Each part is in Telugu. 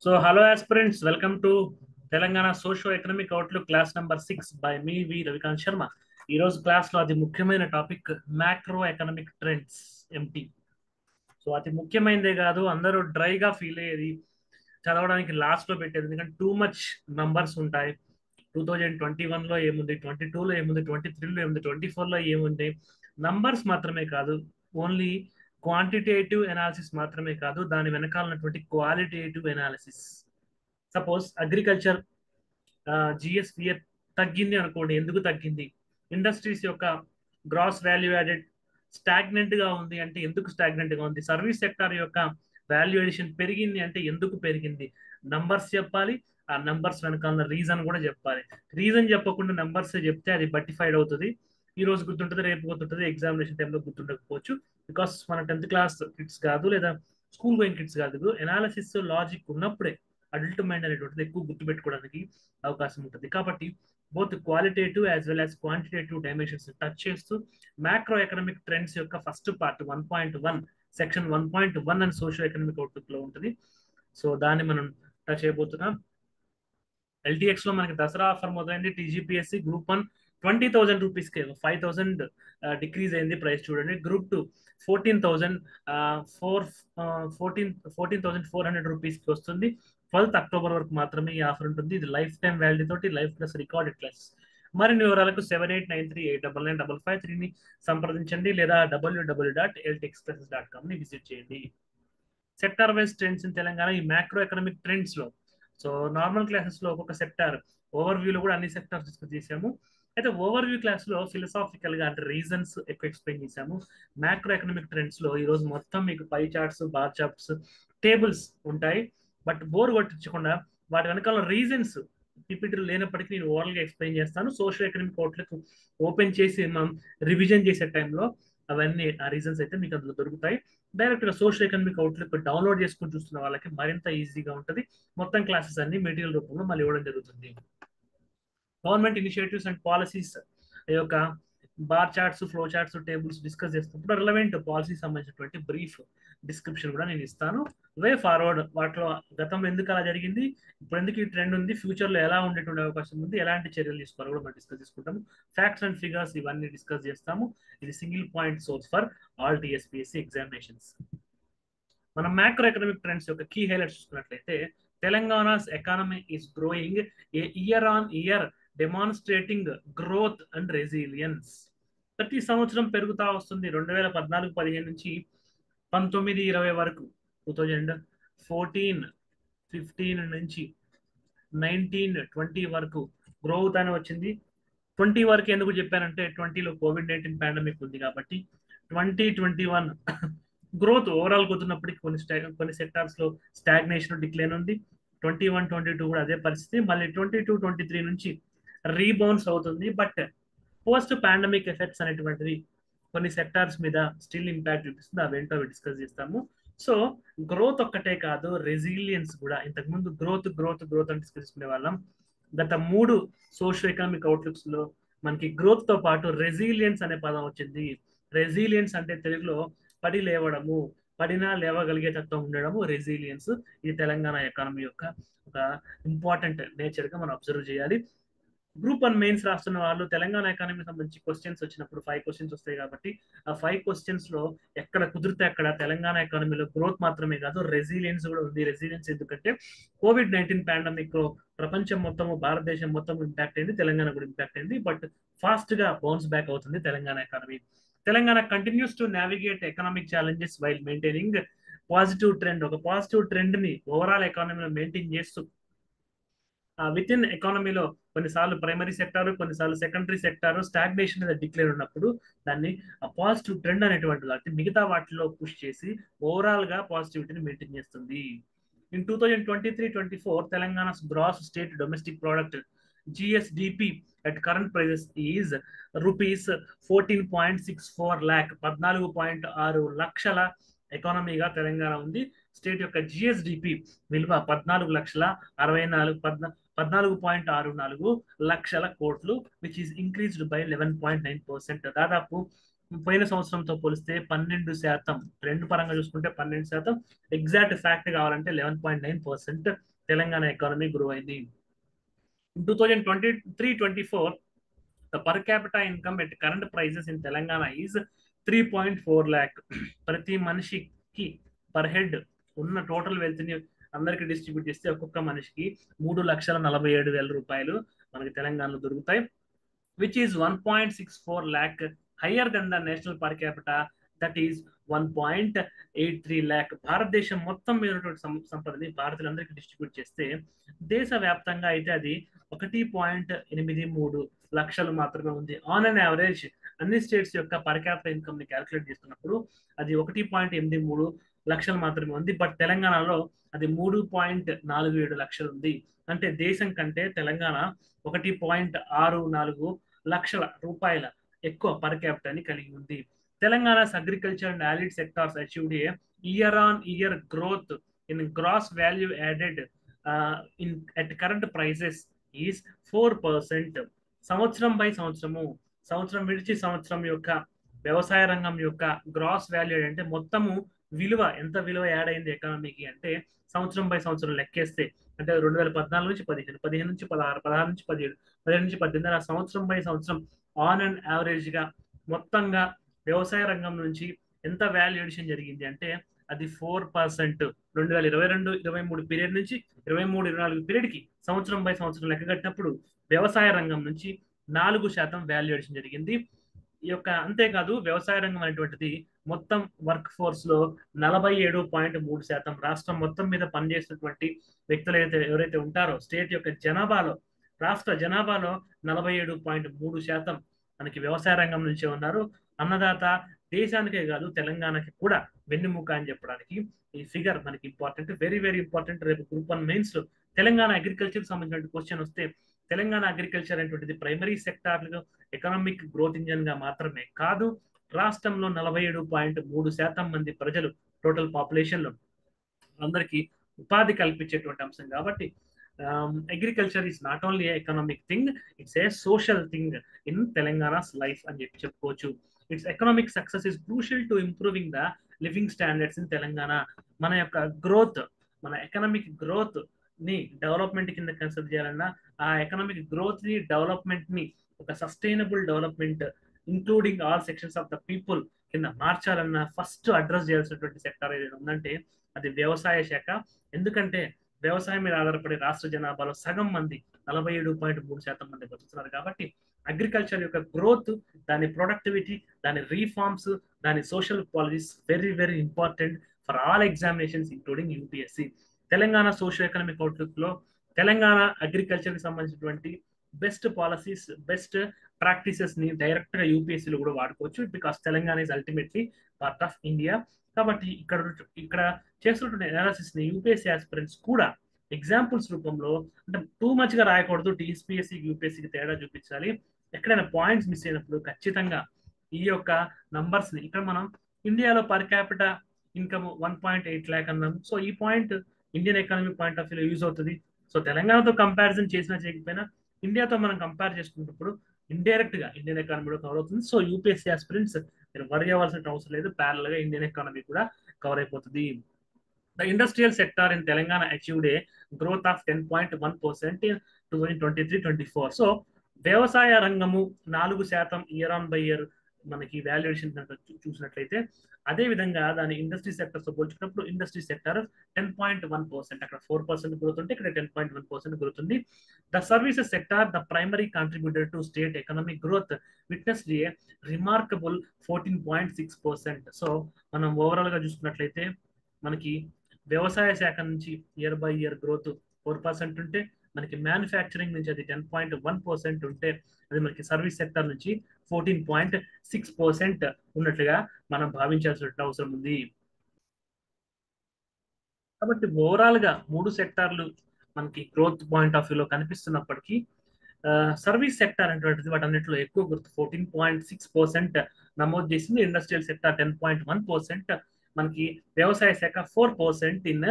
Hello aspirants, welcome to Telangana Socio-Economic Outlook class number 6 by me, V. Ravikant Sharma. ఈ రోజు క్లాస్లో అతి ముఖ్యమైన topic macro economic trends empty. So అతి ముఖ్యమైనదే కాదు, అందరూ డ్రైగా ఫీల్ అయ్యేది, చదవడానికి లాస్ట్లో పెట్టేది. ఎందుకంటే టూ మచ్ నంబర్స్ ఉంటాయి. 2021లో ఏముంది, 22లో ఏముంది, 23లో ఏముంది, 24లో ఏముంది. నంబర్స్ మాత్రమే కాదు, ఓన్లీ క్వాంటిటేటివ్ ఎనాలిసిస్ మాత్రమే కాదు, దాని వెనకాల ఉన్నటువంటి క్వాలిటేటివ్ ఎనాలిసిస్. సపోజ్ అగ్రికల్చర్ జిఎస్పిఎఫ్ తగ్గింది అనుకోండి, ఎందుకు తగ్గింది? ఇండస్ట్రీస్ యొక్క గ్రాస్ వాల్యూ యాడెడ్ స్టాగ్నెంట్ గా ఉంది అంటే ఎందుకు స్టాగ్నెంట్ గా ఉంది? సర్వీస్ సెక్టర్ యొక్క వాల్యూ ఎడిషన్ పెరిగింది అంటే ఎందుకు పెరిగింది? నంబర్స్ చెప్పాలి, ఆ నంబర్స్ వెనకాల రీజన్ కూడా చెప్పాలి. రీజన్ చెప్పకుండా నంబర్స్ చెప్తే అది బట్టిఫైడ్ అవుతుంది. ఈ రోజు గుర్తుంటుంది, రేపు గుర్తుంటుంది, ఎగ్జామినేషన్ టైంలో గుర్తుండకపోవచ్చు. బికాస్ మన 10th క్లాస్ కిడ్స్ కాదు, లేదా స్కూల్ గోయింగ్ కిడ్స్ కాదు. ఎనాలిసిస్ లాజిక్ ఉన్నప్పుడే అడల్ట్ మైండ్ అనేటువంటిది ఎక్కువ గుర్తుపెట్టుకోవడానికి అవకాశం ఉంటుంది. కాబట్టి both qualitative as well as quantitative dimensions touch చేస్తూ మ్యాక్రో ఎకనామిక్ ట్రెండ్స్ యొక్క first part 1.1 section 1.1 and social economic outlook లో ఉంటుంది. సో దాన్ని మనం టచ్ చేయబోతున్నాం. ఎల్టీఎక్స్ లో మనకి దసరా ఆఫర్ మొదలైంది. టీజీపీఎస్సీ గ్రూప్ 1 20,000 రూపీస్కి 5,000 డిక్రీజ్ అయింది ప్రైస్. చూడండి, గ్రూప్ 2 14,000 14,400 రూపీస్కి వస్తుంది. 12th అక్టోబర్ వరకు మాత్రమే ఈ ఆఫర్ ఉంటుంది. ఇది లైఫ్ టైం వాల్యూ తోటి, లైఫ్ ప్లస్ రికార్డెడ్ క్లాసెస్. మరిన్ని వివరాలకు 7893899553ని సంప్రదించండి, లేదా www.ltexpresses.com ని విజిట్ చేయండి. Sector wise trends in Telangana, ఈ మ్యాక్రో ఎకనామిక్ ట్రెండ్స్ లో. సో నార్మల్ క్లాసెస్ లో ఒక్కొక్క సెక్టార్ ఓవర్ వ్యూలో కూడా అన్ని సెక్టార్స్ డిస్కస్ చేసాము. అయితే ఓవర్ వ్యూ క్లాస్ లో ఫిలసాఫికల్ గా అంటే రీజన్స్ ఎక్కువ ఎక్స్ప్లెయిన్ చేసాము. మ్యాక్రో ఎకనామిక్ ట్రెండ్స్ లో ఈ రోజు మొత్తం మీకు పై చార్ట్స్, బార్ చార్ట్స్, టేబుల్స్ ఉంటాయి. బట్ బోర్ కొట్టించకుండా వాటి వెనకాల రీజన్స్ పీపీటీలు లేనప్పటికీ నేను ఓవరాల్ గా ఎక్స్ప్లెయిన్ చేస్తాను. సోషల్ ఎకనామిక్ అవుట్లుక్ ఓపెన్ చేసి మనం రివిజన్ చేసే టైంలో అవన్నీ ఆ రీజన్స్ అయితే మీకు అందులో దొరుకుతాయి. డైరెక్ట్ గా సోషల్ ఎకనామిక్ అవుట్లుక్ డౌన్లోడ్ చేసుకుని చూస్తున్న వాళ్ళకి మరింత ఈజీగా ఉంటుంది. మొత్తం క్లాసెస్ అన్ని మెటీరియల్ రూపంలో మళ్ళీ ఇవ్వడం జరుగుతుంది. గవర్నమెంట్ ఇనిషియేటివ్స్ అండ్ పాలసీస్ యొక్క bar charts, flow charts, tables discuss చేస్తున్నప్పుడు రిలవెంట్ పాలసీ సంబంధించినటువంటి బ్రీఫ్ డిస్క్రిప్షన్ కూడా నేను ఇస్తాను. వే ఫార్వర్డ్ వాటిలో గతంలో ఎందుకు అలా జరిగింది, ఇప్పుడు ఎందుకు ఈ ట్రెండ్ ఉంది, ఫ్యూచర్ లో ఎలా ఉండేటువంటి అవకాశం ఉంది, ఎలాంటి చర్యలు తీసుకోవాలి కూడా మనం డిస్కస్ చేసుకుంటాము. ఫ్యాక్ట్స్ అండ్ ఫిగర్స్ ఇవన్నీ డిస్కస్ చేస్తాము. ఇది single point source for all TSPSC examinations. మనం మ్యాక్రో ఎకనామిక్ ట్రెండ్స్ యొక్క కీ హైలైట్స్ చూసుకున్నట్లయితే, Telangana's economy is growing A year on year demonstrating growth and resilience. ప్రతి సంవత్సరం పెరుగుతా వస్తుంది. 2014-15 నుంచి 19-20 వరకు, 2014-15 నుంచి 19-20 వరకు గ్రోత్ అని వచ్చింది. 20 వరకు ఎందుకు చెప్పానంటే 20లో COVID-19 పాండమిక్ ఉంది కాబట్టి. 2021 గ్రోత్ ఓవరాల్ కుదిరినప్పటికీ కొన్ని సెక్టార్స్ లో స్టాగ్నేషన్, డిక్లైన్ ఉంది. 21-22 కూడా అదే పరిస్థితి. మళ్ళీ 22-23 నుంచి రీబౌన్స్ అవుతుంది. బట్ పోస్ట్ పాండమిక్ ఎఫెక్ట్స్ అనేటువంటివి కొన్ని సెక్టార్స్ మీద స్టిల్ ఇంపాక్ట్ చూపిస్తుంది. అవేంటో అవి డిస్కస్ చేస్తాము. సో గ్రోత్ ఒక్కటే కాదు, రెసిలియన్స్ కూడా. ఇంతకుముందు గ్రోత్ గ్రోత్ గ్రోత్ అని డిస్కస్ చేసుకునే వాళ్ళం. గత 3 సోషల్ ఎకనామిక్ అవుట్లుక్స్ లో మనకి గ్రోత్ తో పాటు రెసిలియన్స్ అనే పదం వచ్చింది. రెసిలియన్స్ అంటే తెలుగులో పడి లేవడము, పడినా లేవగలిగే తత్వం ఉండడము రెసిలియన్స్. ఇది తెలంగాణ ఎకానమీ యొక్క ఒక ఇంపార్టెంట్ నేచర్ గా మనం అబ్జర్వ్ చేయాలి. గ్రూప్ 1 మెయిన్స్ రాస్తున్న వాళ్ళు తెలంగాణ ఎకానమీ సంబంధించి క్వశ్చన్స్ వచ్చినప్పుడు 5 క్వశ్చన్స్ వస్తాయి కాబట్టి, ఆ 5 క్వశ్చన్స్ లో ఎక్కడ కుదిరితే అక్కడ తెలంగాణ ఎకానమీలో గ్రోత్ మాత్రమే కాదు, రెసిలియన్స్ కూడా ఉంది. రెసిలియన్స్ ఎందుకంటే COVID-19 పాండమిక్ లో ప్రపంచం మొత్తము, భారతదేశం మొత్తం ఇంపాక్ట్ అయింది, తెలంగాణ కూడా ఇంపాక్ట్ అయింది. బట్ ఫాస్ట్ గా బౌన్స్ బ్యాక్ అవుతుంది Telangana economy. Telangana continues to navigate economic challenges while maintaining positive trend. ఒక పాజిటివ్ ట్రెండ్ ని ఓవరాల్ ఎకానమీలో మెయింటైన్ చేస్తూ విత్ ఇన్ ఎకానమీలో కొన్నిసార్లు ప్రైమరీ సెక్టార్, కొన్నిసార్లు సెకండరీ సెక్టార్ స్టాగ్నేషన్ మీద డిక్లేర్ ఉన్నప్పుడు దాన్ని ఆ పాజిటివ్ ట్రెండ్ అనేటువంటిది అంటే మిగతా వాటిలో పుష్ చేసి ఓవరాల్ గా పాజిటివిటీని మెయింటైన్ చేస్తుంది. In 2023-24 Telangana's gross state domestic product GSDP at current prices is rupees 14.64 lakh. 14.6 లక్షల ఎకానమీగా తెలంగాణ ఉంది. స్టేట్ యొక్క జిఎస్డిపి విలువ 14,64 లక్షల కోట్లు, విచ్ ఈస్ ఇంక్రీజ్డ్ బై 11.9%. దాదాపు పోయిన సంవత్సరంతో పోలిస్తే 12%, ట్రెండ్ పరంగా చూసుకుంటే 12%, ఎగ్జాక్ట్ ఫ్యాక్ట్ కావాలంటే 11.9% తెలంగాణ ఎకానమీ గ్రో అయింది. 2023-24 the per capita income at current prices in Telangana is 3.4 lakh. ప్రతి మనిషికి పర్ హెడ్ ఉన్న టోటల్ వెల్త్ ని అందరికి డిస్ట్రిబ్యూట్ చేస్తే ఒక్కొక్క మనిషికి 3,47,000 రూపాయలు మనకి తెలంగాణలో దొరుకుతాయి, which is 1.64 lakh higher than the national per capita, that is 1.83 lakh. భారతదేశం మొత్తం మీద ఉన్నటువంటి సంపదని భారతీయులందరికీ డిస్ట్రిబ్యూట్ చేస్తే దేశవ్యాప్తంగా అయితే అది 1.83 లక్షలు మాత్రమే ఉంది. ఆన్ అన్ యావరేజ్ అన్ని స్టేట్స్ యొక్క పర్ క్యాపిటల్ ఇన్కమ్ ని క్యాల్కులేట్ చేస్తున్నప్పుడు అది 1.83 లక్షలు మాత్రమే ఉంది. బట్ తెలంగాణలో అది 3.47 లక్షలు ఉంది. అంటే దేశం కంటే తెలంగాణ 1.64 లక్షల రూపాయల ఎక్కువ పర్ క్యాపిటల్ని కలిగి ఉంది. తెలంగాణ's agriculture and allied sectors achieved a year-on-year growth in gross value added at current prices is 4%. సంవత్సరం బై సంవత్సరము, సంవత్సరం విడిచి సంవత్సరం యొక్క వ్యవసాయ రంగం యొక్క గ్రాస్ వాల్యూ అంటే మొత్తము విలువ, ఎంత విలువ యాడ్ అయింది ఎకానమీకి అంటే సంవత్సరం బై సంవత్సరం లెక్కేస్తే అంటే 2014 నుంచి 15, 15 నుంచి 16, 16 నుంచి 17, 17 నుంచి 18 ఆ సంవత్సరం బై సంవత్సరం ఆన్ అండ్ యావరేజ్ గా మొత్తంగా వ్యవసాయ రంగం నుంచి ఎంత వాల్యూ ఎడిషన్ జరిగింది అంటే అది 4%. 2022-23 పీరియడ్ నుంచి 23-24 పీరియడ్ కి సంవత్సరం బై సంవత్సరం లెక్క కట్టినప్పుడు వ్యవసాయ రంగం నుంచి 4% వాల్యూ ఎడిషన్ జరిగింది. ఈ యొక్క అంతేకాదు వ్యవసాయ రంగం అనేటువంటిది మొత్తం వర్క్ ఫోర్స్ లో 47.3%, రాష్ట్రం మొత్తం మీద పనిచేసినటువంటి వ్యక్తులు ఎవరైతే ఉంటారో స్టేట్ యొక్క జనాభాలో, రాష్ట్ర జనాభాలో 47.3% మనకి వ్యవసాయ రంగం నుంచే ఉన్నారు. అన్నదాత దేశానికే కాదు తెలంగాణకి కూడా వెన్నెముక అని చెప్పడానికి ఈ ఫిగర్ మనకి ఇంపార్టెంట్, వెరీ వెరీ ఇంపార్టెంట్. రేపు గ్రూప్ 1 మెయిన్స్ లో తెలంగాణ అగ్రికల్చర్ సంబంధించిన క్వశ్చన్ వస్తే తెలంగాణ అగ్రికల్చర్ అనేటువంటిది primary sector economic growth engine గా మాత్రమే కాదు, రాష్ట్రంలో 47.3% మంది ప్రజలు టోటల్ పాపులేషన్ లో అందరికీ ఉపాధి కల్పించేటువంటి అంశం. కాబట్టి agriculture is not only economic thing, it's a social thing in Telangana's life అని చెప్పుకోవచ్చు. It's economic success is crucial to improving the living standards in Telangana. మన యొక్క గ్రోత్, మన ఎకనామిక్ గ్రోత్ ని డెవలప్మెంట్ కింద కన్సిడర్ చేయాలన్నా ఆ ఎకనామిక్ గ్రోత్ ని డెవలప్మెంట్ ని ఒక sustainable development including all sections of the people కింద మార్చాలన్నా ఫస్ట్ అడ్రస్ చేయాల్సినటువంటి సెక్టర్ ఏదైనా ఉందంటే అది వ్యవసాయ శాఖ. ఎందుకంటే వ్యవసాయం మీద ఆధారపడే రాష్ట్ర జనాభాలో సగం మంది 47.3% మంది బతుకుతున్నారు. కాబట్టి అగ్రికల్చర్ యొక్క గ్రోత్, దాని ప్రొడక్టివిటీ, దాని రీఫార్మ్స్, దాని social policies very very important for all examinations including UPSC. Telangana social economic outlook లో తెలంగాణ అగ్రికల్చర్ కి సంబంధించినటువంటి బెస్ట్ పాలసీస్, బెస్ట్ ప్రాక్టీసెస్ ని డైరెక్ట్ గా యూపీఎస్సీలో కూడా వాడుకోవచ్చు, because Telangana is ultimately part of India. కాబట్టి ఇక్కడ చేస్తున్నటువంటి అనాలిసిస్ ని యూపీఎస్సీ ఆస్పిరెంట్స్ కూడా ఎగ్జాంపుల్స్ రూపంలో అంటే టూ మచ్ గా రాయకూడదు, టీఎస్పీఎస్సీ యూపీఎస్సీకి తేడా చూపించాలి. ఎక్కడైనా పాయింట్స్ మిస్ అయినప్పుడు ఖచ్చితంగా ఈ యొక్క నంబర్స్ ని, ఇక్కడ మనం ఇండియాలో పర్ క్యాపిటా ఇన్కమ్ 1.8 lakh అన్నాం. సో ఈ point Indian economy point of వ్యూలో యూజ్ అవుతుంది. సో తెలంగాణతో కంపారిజన్ చేసినా చేయకపోయినా ఇండియాతో మనం కంపేర్ చేసుకున్నప్పుడు ఇండైరెక్ట్ గా ఇండియన్ ఎకానమీ కవర్ అవుతుంది. సో యూపీఎస్సీ ఆస్పిరెంట్స్ మీరు వరి అవ్వాల్సిన అవసరం లేదు, ప్యారల్ గా ఇండియన్ ఎకానమీ కూడా కవర్ అయిపోతుంది. The industrial sector in Telangana achieved a growth of 10.1% in 2023-24. So వ్యవసాయ రంగము 4% ఇయర్ ఆన్ బై ఇయర్ మనకి వాల్యుయేషన్ చూసినట్లయితే, అదే విధంగా దాని ఇండస్ట్రీ సెక్టర్ తో పోల్చుకున్నప్పుడు ఇండస్ట్రీ సెక్టర్ 10.1%, అక్కడ 4% గ్రోత్ ఉంటే ఇక్కడ 10.1% గ్రోత్ ఉంది. The services sector, the primary contributor to state economic growth, witnessed A remarkable 14.6%. So మనం ఓవరాల్ గా చూసుకున్నట్లయితే మనకి వ్యవసాయ శాఖ నుంచి ఇయర్ బై ఇయర్ గ్రోత్ 4% ఉంటే, మనకి మ్యానుఫ్యాక్చరింగ్ నుంచి అది 10.1% ఉంటే, అది మనకి సర్వీస్ సెక్టర్ నుంచి 14.6% ఉన్నట్లుగా మనం భావించాల్సిన అవసరం ఉంది. కాబట్టి ఓవరాల్ గా 3 సెక్టార్లు మనకి గ్రోత్ పాయింట్ ఆఫ్ వ్యూలో కనిపిస్తున్నప్పటికీ సర్వీస్ సెక్టర్ అనేటువంటిది వాటన్నిటిలో ఎక్కువ గ్రోత్ 14.6% నమోదు చేసింది. ఇండస్ట్రియల్ సెక్టర్ 10.1%, మనకి వ్యవసాయ శాఖ 4% ఇన్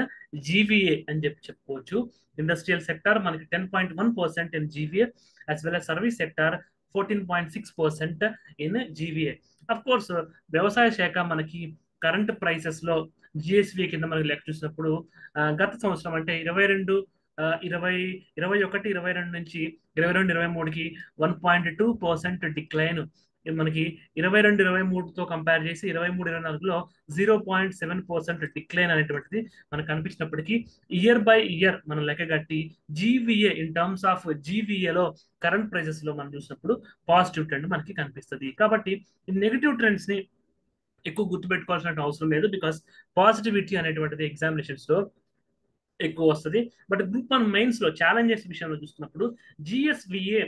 జీవీఏ అని చెప్పుకోవచ్చు. ఇండస్ట్రియల్ సెక్టర్ మనకి 10.1% in GVA, as well as service sector 14.6% in GVA. Of course వ్యవసాయ శాఖ మనకి కరెంట్ ప్రైసెస్ లో జిఎస్వి కింద మనకి లెక్క చూసినప్పుడు గత సంవత్సరం అంటే 22 నుంచి 22-23కి 1.2% డిక్లైన్ మనకి 22-23తో కంపేర్ చేసి 23-24లో 0.7% డిక్లైన్ అనేటువంటిది మనకు కనిపించినప్పటికీ ఇయర్ బై ఇయర్ మనం లెక్కగట్టి జీవీఏ ఇన్ టర్మ్స్ ఆఫ్ జీవీఏలో కరెంట్ ప్రైసెస్ లో మనం చూసినప్పుడు పాజిటివ్ ట్రెండ్ మనకి కనిపిస్తుంది. కాబట్టి ఈ నెగిటివ్ ట్రెండ్స్ ని ఎక్కువ గుర్తుపెట్టుకోవాల్సిన అవసరం లేదు, బికాస్ పాజిటివిటీ అనేటువంటిది ఎగ్జామినేషన్స్ లో ఎక్కువ వస్తుంది. బట్ గ్రూప్ 1 మెయిన్స్ లో ఛాలెంజెస్ విషయంలో చూసుకున్నప్పుడు జిఎస్విఏ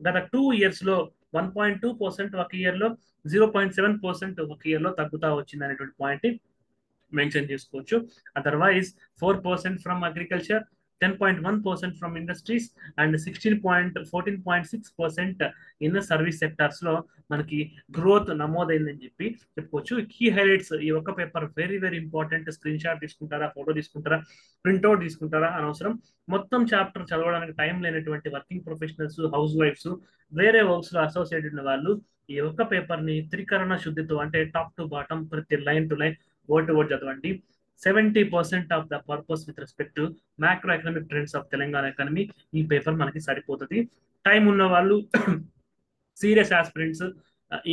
గత 2 ఇయర్స్ లో 1.2% ఒక ఇయర్ లో, 0.7% ఒక ఇయర్ లో తగ్గుతా వచ్చింది అనేటువంటి పాయింట్ మెన్షన్ చేసుకోవచ్చు. Otherwise 4% from agriculture, 10.1% from industries and 14.6% in service sectors లో మనకి గ్రోత్ నమోదైందని చెప్పి చెప్పుకోవచ్చు. కీ హైలైట్స్ ఈ ఒక్క paper very very important. Screen shot తీసుకుంటారా, ఫోటో తీసుకుంటారా, ప్రింట్అవుట్ తీసుకుంటారా అనవసరం. మొత్తం చాప్టర్ చదవడానికి టైం లేనటువంటి వర్కింగ్ ప్రొఫెషనల్స్, హౌస్ వైఫ్స్, వేరే వర్క్స్ లో అసోసియేటెడ్ ఉన్న వాళ్ళు ఈ ఒక్క పేపర్ ని త్రికరణ శుద్ధితో అంటే టాప్ టు బాటం ప్రతి line to line word to word చదవండి. 70% of the purpose with respect to macro economic trends of Telangana economy ఈ పేపర్ మనకి సరిపోతుంది. టైం ఉన్న వాళ్ళు సీరియస్ ఆస్పిరెంట్స్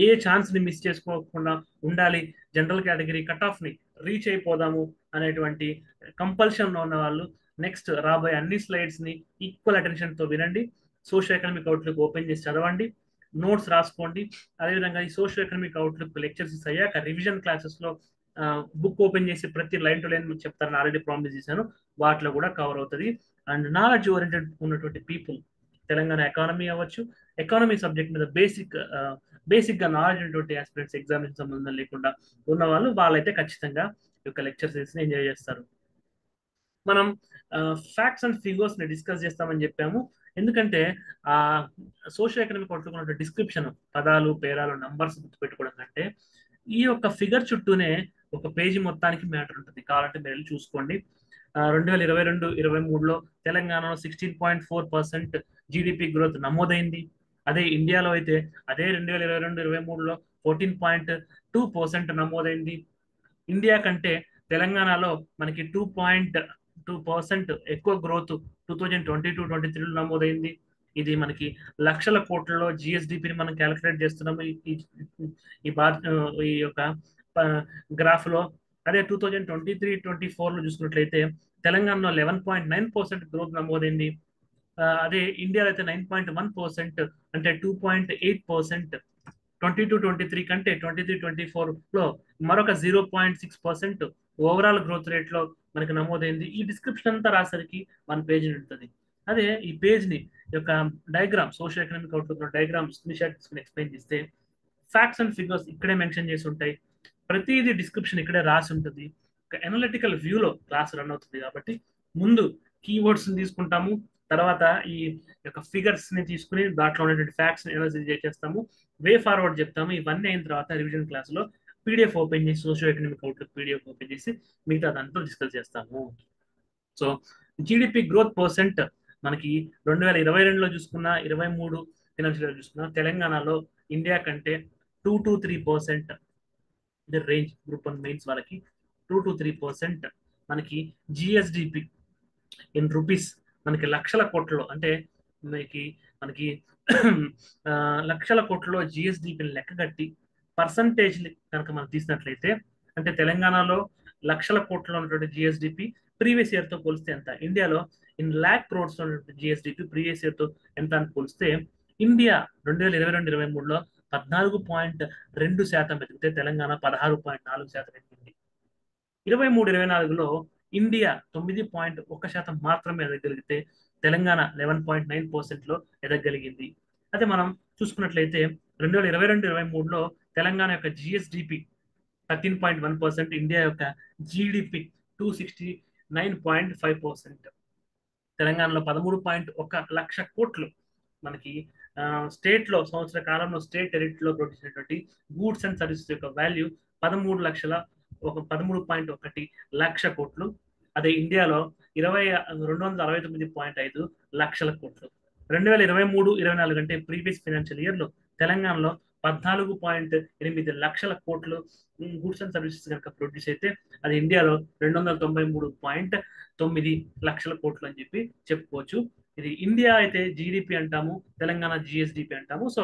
ఏ ఛాన్స్ ని మిస్ చేసుకోకుండా ఉండాలి, జనరల్ కేటగిరీ కట్ ఆఫ్ ని రీచ్ అయిపోదాము అనేటువంటి కంపల్షన్ లో ఉన్న వాళ్ళు నెక్స్ట్ రాబోయే అన్ని స్లైడ్స్ ని ఈక్వల్ అటెన్షన్ తో వినండి. సోషల్ ఎకనామిక్ అవుట్లుక్ ఓపెన్ చేసి చదవండి, నోట్స్ రాసుకోండి. అదేవిధంగా ఈ సోషల్ ఎకనామిక్ అవుట్లుక్ లెక్చర్స్ అయ్యాక రివిజన్ క్లాసెస్ లో బుక్ ఓపెన్ చేసి ప్రతి లైన్ టు లైన్ చెప్తారని ఆల్రెడీ ప్రామిస్ చేశాను, వాటిలో కూడా కవర్ అవుతుంది. అండ్ నాలెడ్జ్ ఓరియంటెడ్ ఉన్నటువంటి పీపుల్, తెలంగాణ ఎకానమీ అవ్వచ్చు, ఎకానమీ సబ్జెక్ట్ మీద బేసిక్ గా నాలెడ్జ్ ఉన్నటువంటి ఆస్పిరెంట్స్, ఎగ్జామినేషన్ సంబంధం లేకుండా ఉన్న వాళ్ళు వాళ్ళైతే ఖచ్చితంగా ఈ యొక్క లెక్చర్స్ ఎంజాయ్ చేస్తారు. మనం ఫ్యాక్ట్స్ అండ్ ఫిగర్స్ ని డిస్కస్ చేస్తామని చెప్పాము. ఎందుకంటే ఆ సోషల్ ఎకనామిక్ పట్టుకున్న డిస్క్రిప్షన్, పదాలు, పేరాలు, నంబర్స్ గుర్తుపెట్టుకోవడం కంటే ఈ యొక్క ఫిగర్ చుట్టూనే ఒక పేజీ మొత్తానికి మ్యాటర్ ఉంటుంది. కావాలంటే మీరు వెళ్ళి చూసుకోండి. 2022-23లో తెలంగాణలో 16.4% జీడిపి గ్రోత్ నమోదైంది. అదే ఇండియాలో అయితే అదే 2022-23లో 14.2% నమోదైంది. ఇండియా కంటే తెలంగాణలో మనకి 2.2% ఎక్కువ గ్రోత్ 2022-23లో నమోదైంది. ఇది మనకి లక్షల కోట్లలో జిఎస్డిపిని మనం క్యాలిక్యులేట్ చేస్తున్నాము ఈ యొక్క గ్రాఫ్ లో. అదే 2023-24లో చూసుకున్నట్లయితే తెలంగాణలో 11.9% గ్రోత్ నమోదైంది. అదే ఇండియాలో అయితే 9.1% అంటే 2.8%. 22-23 కంటే 23-24లో మరొక 0.6% ఓవరాల్ గ్రోత్ రేట్ లో మనకి నమోదైంది. ఈ డిస్క్రిప్షన్ అంతా రాసరికి 1 పేజ్ ఉంటుంది. అదే ఈ పేజ్ ని యొక్క diagram, social economic outlook diagram screen shot తీసుకుని ఎక్స్ప్లెయిన్ చేస్తే ఫ్యాక్ట్స్ అండ్ ఫిగర్స్ ఇక్కడే మెన్షన్ చేసి ఉంటాయి. ప్రతిదీ డిస్క్రిప్షన్ ఇక్కడే రాసి ఉంటుంది. ఒక అనలిటికల్ వ్యూలో క్లాస్ రన్ అవుతుంది. కాబట్టి ముందు కీవర్డ్స్ తీసుకుంటాము, తర్వాత ఈ యొక్క ఫిగర్స్ ని తీసుకుని దాంట్లో ఉన్నటువంటి ఫ్యాక్ట్స్ ఎనాలిసిస్ చేస్తాము, వే ఫార్వర్డ్ చెప్తాము. ఇవన్నీ అయిన తర్వాత రివిజన్ క్లాస్ లో పీడిఎఫ్ ఓపెన్ చేసి social economic outlook PDF open చేసి మిగతా దాంట్లో డిస్కస్ చేస్తాము. సో జీడిపి గ్రోత్ పర్సెంట్ మనకి 2022లో చూసుకున్నా, 23 ఫైనాన్షియల్ చూసుకున్నా తెలంగాణలో ఇండియా కంటే 2 to 3% the range. Group 1 mains వాళ్ళకి 2 to 3% మనకి జిఎస్డిపి ఇన్ రూపీస్ మనకి లక్షల కోట్లలో అంటే మనకి లక్షల కోట్లలో జిఎస్డిపిని లెక్కగట్టి పర్సంటేజ్ కనుక మనం తీసినట్లయితే అంటే తెలంగాణలో లక్షల కోట్లలో ఉన్నటువంటి జిఎస్డిపి ప్రీవియస్ ఇయర్ తో పోలిస్తే ఎంత, ఇండియాలో in lakh crores GSDP previous year తో ఎంత అని పోలిస్తే ఇండియా 2022-23లో 14.2% పెరిగితే తెలంగాణ 16.4% పెరిగింది. 23-24లో ఇండియా 9.1% మాత్రమే ఎదగలిగితే తెలంగాణ 11.9% ఎదగలిగింది. అదే మనం చూసుకున్నట్లయితే 2022-23లో తెలంగాణ యొక్క జిఎస్డిపి 13.1%, ఇండియా యొక్క జిడిపి 269.5%. తెలంగాణలో 13.1 లక్ష కోట్లు మనకి స్టేట్ లో సంవత్సర కాలంలో స్టేట్ టెరిటరీలో ప్రొడ్యూసినటువంటి గూడ్స్ అండ్ సర్వీసెస్ యొక్క వాల్యూ 13.1 లక్ష కోట్లు. అదే ఇండియాలో 269.5 లక్షల కోట్లు. 2023-24 అంటే ప్రీవియస్ ఫైనాన్షియల్ ఇయర్ లో తెలంగాణలో 14.8 లక్షల కోట్లు గూడ్స్ అండ్ సర్వీసెస్ కనుక ప్రొడ్యూస్ అయితే అది ఇండియాలో 293.9 లక్షల కోట్లు అని చెప్పి చెప్పుకోవచ్చు. ఇది ఇండియా అయితే జీడిపి అంటాము, తెలంగాణ జిఎస్డిపి అంటాము. సో